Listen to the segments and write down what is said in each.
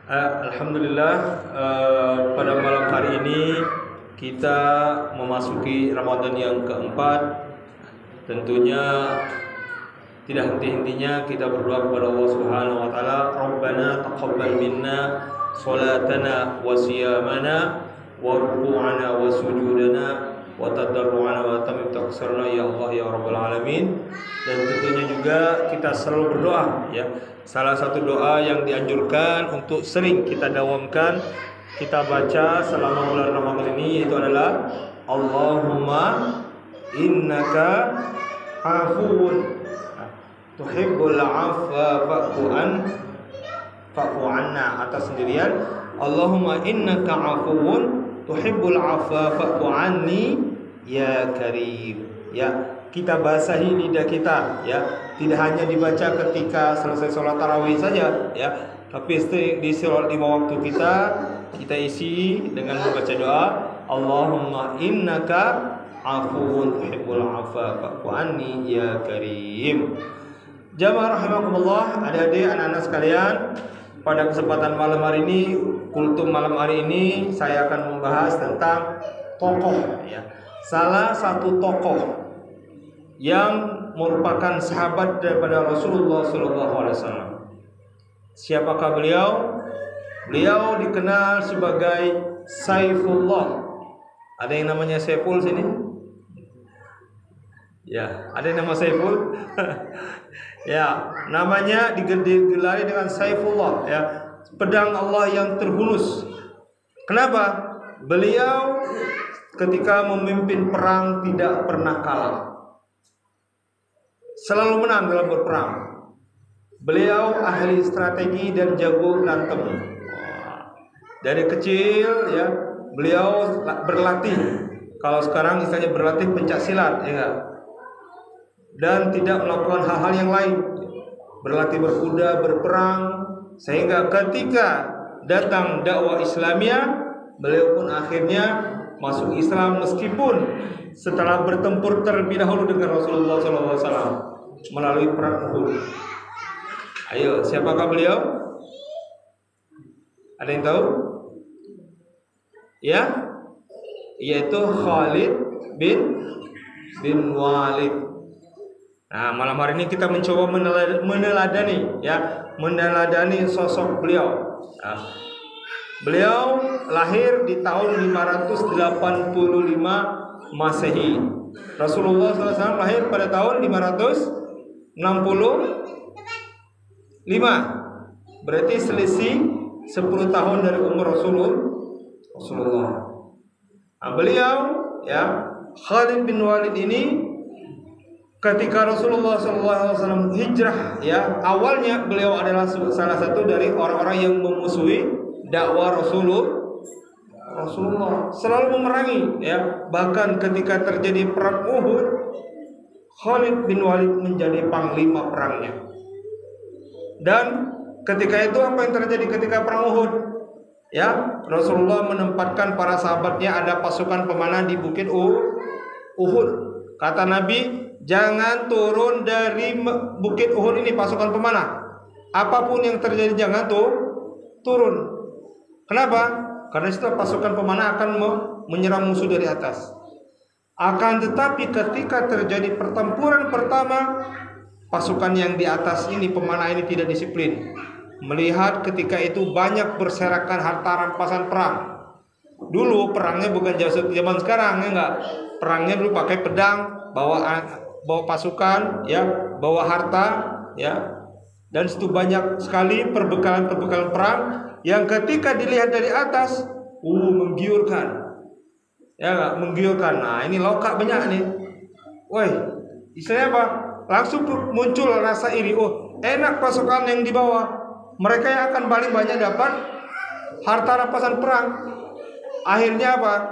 Alhamdulillah, pada malam hari ini kita memasuki Ramadan yang keempat. Tentunya tidak henti-hentinya kita berdoa kepada Allah Subhanahu wa taala, Rabbana taqabbal minna salatana wa siyamana wa ruku'ana wa sujudana wa tadarru'ana wa tamim taqsirna ya Allah ya Rabbal alamin. Dan tentunya juga kita selalu berdoa, ya. Salah satu doa yang dianjurkan untuk sering kita dawamkan, kita baca selama bulan Ramadan ini, yaitu adalah Allahumma innaka afuwun tuhibbul afwa fa'fu anna. Atas sendirian, Allahumma innaka afuwun tuhibbul afwa fa'fu anni ya karim. Ya, kita basahi lidah kita, ya. Tidak hanya dibaca ketika selesai sholat tarawih saja, ya, tapi di sholat 5 waktu kita isi dengan membaca doa Allahumma innaka afuwun tuhibbul afwa fa'fu anni ya karim. Jamaah rahimakumullah, adik-adik, anak-anak sekalian, pada kesempatan malam hari ini, kultum malam hari ini, saya akan membahas tentang tokoh, ya. Salah satu tokoh yang merupakan sahabat daripada Rasulullah SAW. Siapakah beliau? Beliau dikenal sebagai Saifullah. Ada yang namanya Saiful sini? Ya, ada yang nama Saiful? Ya, namanya digelari dengan Saifullah, ya, pedang Allah yang terhunus. Kenapa? Beliau ketika memimpin perang tidak pernah kalah, selalu menang dalam berperang. Beliau ahli strategi dan jago berantem. Dari kecil, ya, beliau berlatih. Kalau sekarang istilahnya berlatih pencak silat, ya enggak? Dan tidak melakukan hal-hal yang lain. Berlatih berkuda, berperang, sehingga ketika datang dakwah Islamiyah, beliau pun akhirnya masuk Islam meskipun setelah bertempur terlebih dahulu dengan Rasulullah SAW melalui perang Uhud. Ayo, siapakah beliau? Ada yang tahu? Ya, yaitu Khalid bin Walid. Nah, malam hari ini kita mencoba meneladani, ya, meneladani sosok beliau. Nah, beliau lahir di tahun 585 Masehi. Rasulullah SAW lahir pada tahun 565. Berarti selisih 10 tahun dari umur Rasulullah. Nah, beliau, ya, Khalid bin Walid ini ketika Rasulullah SAW hijrah, ya, awalnya beliau adalah salah satu dari orang-orang yang memusuhi dakwah Rasulullah, selalu memerangi, ya. Bahkan ketika terjadi perang Uhud, Khalid bin Walid menjadi panglima perangnya. Dan ketika itu apa yang terjadi ketika perang Uhud? Ya, Rasulullah menempatkan para sahabatnya, ada pasukan pemanah di bukit Uhud. Kata Nabi, jangan turun dari bukit Uhud ini pasukan pemanah. Apapun yang terjadi jangan turun. Kenapa? Karena setelah pasukan pemanah akan menyerang musuh dari atas. Akan tetapi ketika terjadi pertempuran pertama, pasukan yang di atas ini, pemanah ini, tidak disiplin. Melihat ketika itu banyak berserakan harta rampasan perang. Dulu perangnya bukan zaman sekarang, ya enggak. Perangnya dulu pakai pedang, bawa pasukan, ya, bawa harta, ya. Dan situ banyak sekali perbekalan perang yang ketika dilihat dari atas, menggiurkan, ya, menggiurkan. Nah, ini lokak banyak nih. Woi, istilahnya apa? Langsung muncul rasa iri. Oh, enak pasukan yang di bawah. Mereka yang akan paling banyak dapat harta rampasan perang. Akhirnya apa?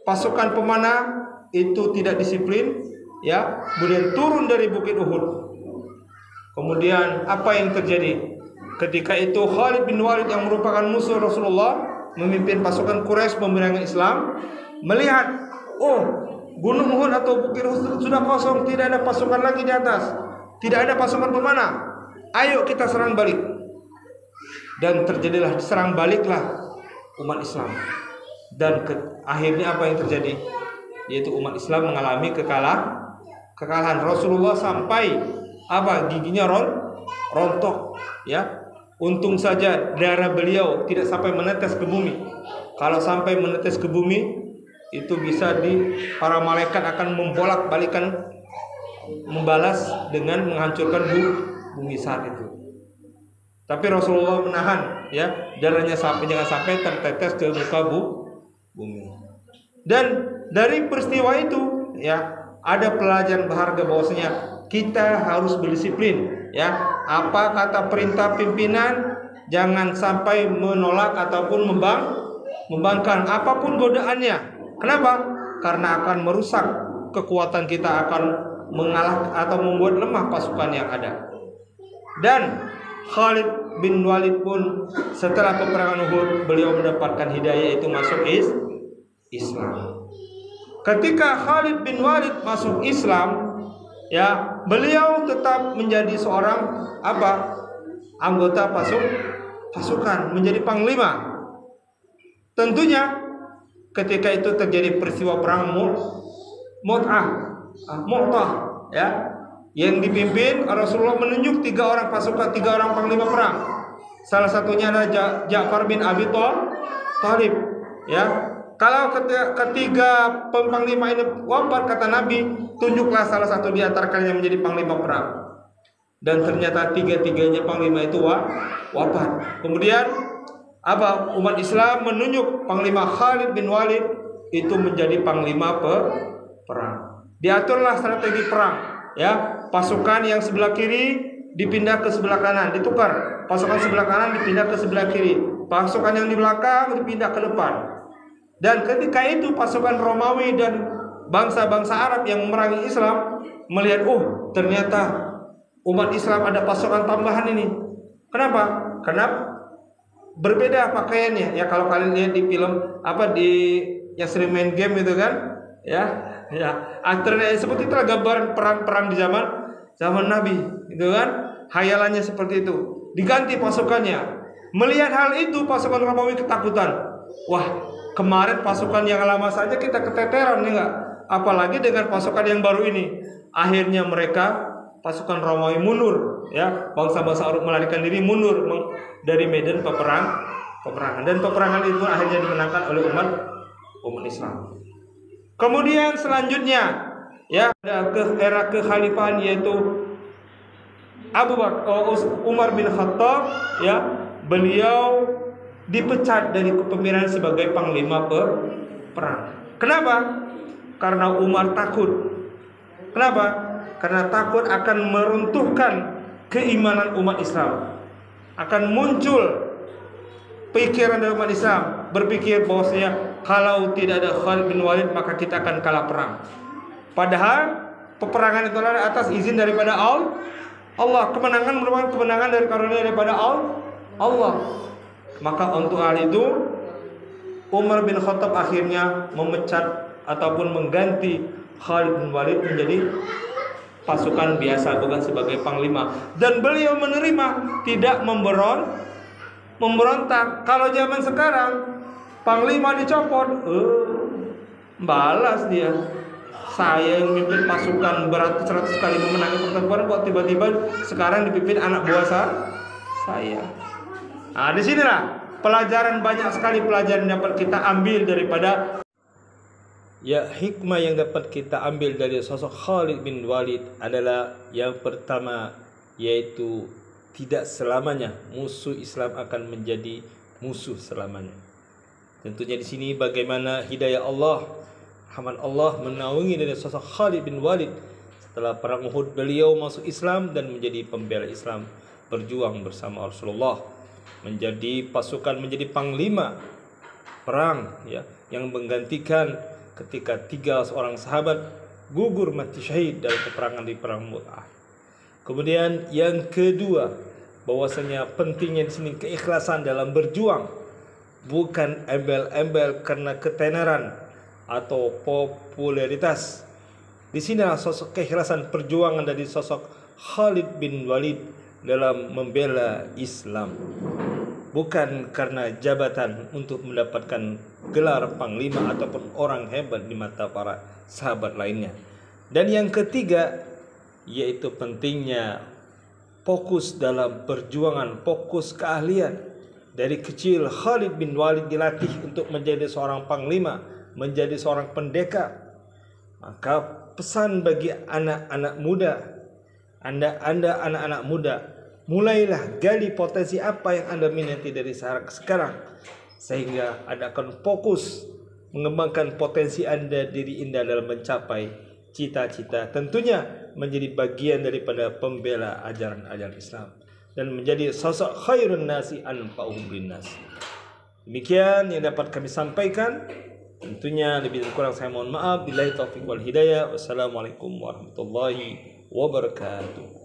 Pasukan pemanah itu tidak disiplin, ya, kemudian turun dari bukit Uhud. Kemudian apa yang terjadi? Ketika itu Khalid bin Walid yang merupakan musuh Rasulullah, memimpin pasukan Quraisy memerangi Islam, melihat, gunung Uhud atau bukit Uhud sudah kosong, tidak ada pasukan lagi di atas, tidak ada pasukan pemanah. Ayo kita serang balik. dan terjadilah serang baliklah umat Islam. Dan akhirnya apa yang terjadi? Yaitu umat Islam mengalami kekalahan. Rasulullah sampai giginya rontok, ya. Untung saja darah beliau tidak sampai menetes ke bumi. Kalau sampai menetes ke bumi, itu bisa para malaikat akan membolak-balikan, membalas dengan menghancurkan bumi saat itu. Tapi Rasulullah menahan, ya, darahnya jangan sampai tertetes ke muka bumi. Dan dari peristiwa itu, ya, ada pelajaran berharga bahwasanya kita harus berdisiplin, ya. Apa kata perintah pimpinan, jangan sampai menolak ataupun membangkang apapun godaannya. Kenapa? Karena akan merusak kekuatan kita, akan mengalah atau membuat lemah pasukan yang ada. Dan Khalid bin Walid pun setelah peperangan Uhud, beliau mendapatkan hidayah, itu masuk Islam. Ketika Khalid bin Walid masuk Islam, ya, beliau tetap menjadi seorang anggota pasukan, menjadi panglima. Tentunya ketika itu terjadi peristiwa perang Mu'tah, ya, yang dipimpin Rasulullah menunjuk 3 orang pasukan, 3 orang panglima perang. Salah satunya adalah Ja'far bin Abi Thalib, ya. Kalau ketiga panglima ini wafat, kata Nabi, tunjuklah salah satu di antara kalian yang menjadi panglima perang. Dan ternyata 3-tiganya panglima itu wafat. Kemudian umat Islam menunjuk panglima Khalid bin Walid itu menjadi panglima perang. Diaturlah strategi perang, ya. Pasukan yang sebelah kiri dipindah ke sebelah kanan, ditukar. Pasukan sebelah kanan dipindah ke sebelah kiri. Pasukan yang di belakang dipindah ke depan. Dan ketika itu pasukan Romawi dan bangsa-bangsa Arab yang memerangi Islam melihat, ternyata umat Islam ada pasukan tambahan ini. Kenapa? Karena berbeda pakaiannya, ya. Kalau kalian lihat di film yang sering main game itu kan, ya. Akhirnya seperti itulah gambaran perang-perang di zaman Nabi, gitu kan. Hayalannya seperti itu. Diganti pasukannya. Melihat hal itu pasukan Romawi ketakutan. Wah, kemarin pasukan yang lama saja kita keteteran, ya enggak? Apalagi dengan pasukan yang baru ini. Akhirnya pasukan Romawi mundur, ya. Bangsa-bangsa Arab melarikan diri, mundur dari medan peperangan. Dan peperangan itu akhirnya dimenangkan oleh umat Islam. Kemudian selanjutnya, ya, ada era kekhalifahan, yaitu Umar bin Khattab, ya. Beliau dipecat dari kepemimpinan sebagai panglima perang. Kenapa? Karena Umar takut. Kenapa? Karena takut akan meruntuhkan keimanan umat Islam. Akan muncul pikiran dari umat Islam, berpikir bahwasanya kalau tidak ada Khalid bin Walid maka kita akan kalah perang. Padahal peperangan itu adalah atas izin daripada Allah. Kemenangan merupakan kemenangan dari karunia daripada Allah. Maka untuk hal itu Umar bin Khattab akhirnya memecat ataupun mengganti Khalid bin Walid menjadi pasukan biasa, bukan sebagai panglima. Dan beliau menerima, tidak memberontak. Kalau zaman sekarang panglima dicopot, balas dia. Saya yang memimpin pasukan beratus-ratus kali memenangi pertempuran, kok tiba-tiba sekarang dipimpin anak buah saya. Nah, disinilah banyak sekali pelajaran yang dapat kita ambil daripada, ya, hikmah yang dapat kita ambil dari sosok Khalid bin Walid adalah yang pertama, yaitu tidak selamanya musuh Islam akan menjadi musuh selamanya. Tentunya di sini bagaimana hidayah Allah, rahmat Allah menaungi dari sosok Khalid bin Walid. Setelah perang Uhud, beliau masuk Islam dan menjadi pembela Islam, berjuang bersama Rasulullah, menjadi menjadi panglima perang, ya, yang menggantikan ketika 3 orang sahabat gugur mati syahid dalam peperangan di perang Mu'tah. Kemudian yang kedua, bahwasanya pentingnya di sini keikhlasan dalam berjuang, bukan embel-embel karena ketenaran atau popularitas. Di sinilah sosok keikhlasan perjuangan dari sosok Khalid bin Walid dalam membela Islam. bukan karena jabatan untuk mendapatkan gelar panglima ataupun orang hebat di mata para sahabat lainnya. Dan yang ketiga, yaitu pentingnya fokus dalam perjuangan, fokus keahlian. Dari kecil Khalid bin Walid dilatih untuk menjadi seorang panglima, menjadi seorang pendekar. Maka pesan bagi anak-anak muda, Anda anak-anak muda, mulailah gali potensi apa yang Anda minati dari sekarang, sehingga Anda akan fokus mengembangkan potensi Anda, diri Anda dalam mencapai cita-cita, tentunya menjadi bagian daripada pembela ajaran-ajaran Islam dan menjadi sosok khairun nasi anfa'uhum linnas. Demikian yang dapat kami sampaikan. Tentunya lebih dan kurang saya mohon maaf. Billahi taufiq wal hidayah. Wassalamualaikum warahmatullahi wabarakatuh.